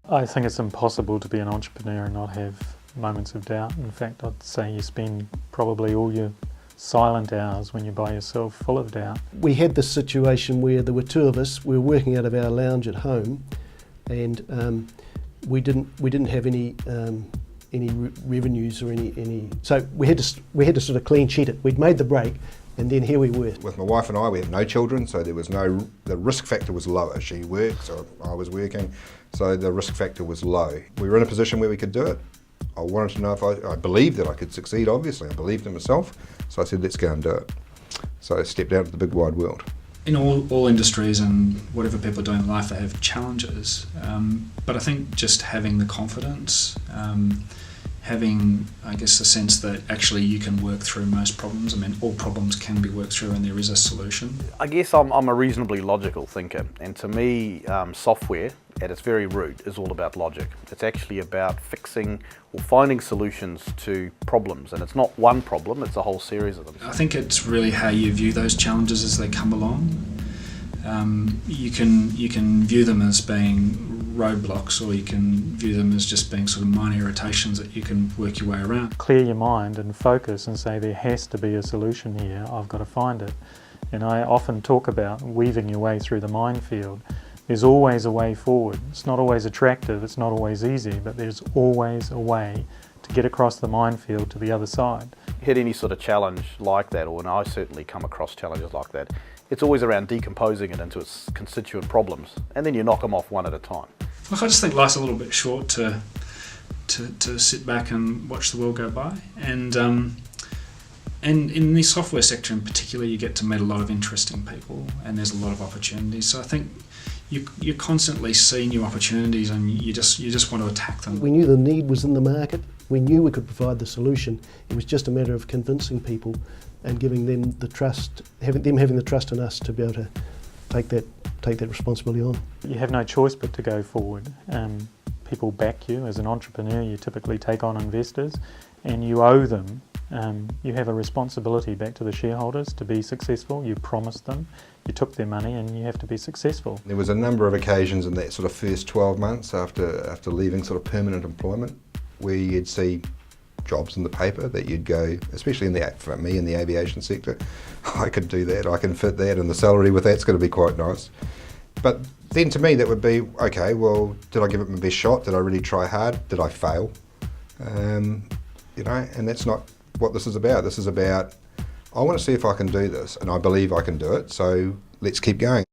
I think it's impossible to be an entrepreneur and not have moments of doubt. In fact, I'd say you spend probably all your silent hours when you're by yourself full of doubt. We had this situation where there were two of us. We were working out of our lounge at home, and we didn't have any revenues or any. So we had to sort of clean sheet it. We'd made the break, and then here we were. With my wife and I, we have no children, so there was the risk factor was lower. She worked, so I was working, so the risk factor was low. We were in a position where we could do it. I wanted to know if I believed that I could succeed, obviously. I believed in myself, so I said, let's go and do it. So I stepped out of the big wide world. In all industries and whatever people do in life, they have challenges. But I think just having the confidence, having, I guess, the sense that actually you can work through most problems. I mean, all problems can be worked through and there is a solution. I guess I'm a reasonably logical thinker, and to me, software at its very root is all about logic. It's actually about fixing or finding solutions to problems, and it's not one problem, it's a whole series of them. I think it's really how you view those challenges as they come along. You can view them as being roadblocks, or you can view them as just being sort of minor irritations that you can work your way around. Clear your mind and focus and say there has to be a solution here, I've got to find it. And I often talk about weaving your way through the minefield. There's always a way forward. It's not always attractive, it's not always easy, but there's always a way to get across the minefield to the other side. Hit any sort of challenge like that, or when I certainly come across challenges like that, it's always around decomposing it into its constituent problems, and then you knock them off one at a time. Look, I just think life's a little bit short to sit back and watch the world go by, and in the software sector in particular, you get to meet a lot of interesting people, and there's a lot of opportunities. So I think you constantly see new opportunities, and you just want to attack them. We knew the need was in the market. We knew we could provide the solution. It was just a matter of convincing people and giving them the trust, having the trust in us to be able to take that responsibility on. You have no choice but to go forward. People back you. As an entrepreneur, you typically take on investors, and you owe them. You have a responsibility back to the shareholders to be successful. You promised them, you took their money, and you have to be successful. There was a number of occasions in that sort of first 12 months after leaving sort of permanent employment where you'd see jobs in the paper that you'd go, especially for me in the aviation sector, I could do that, I can fit that, and the salary with that's going to be quite nice. But then to me that would be, okay, well, did I give it my best shot? Did I really try hard? Did I fail? And that's not what this is about. This is about, I want to see if I can do this, and I believe I can do it, so let's keep going.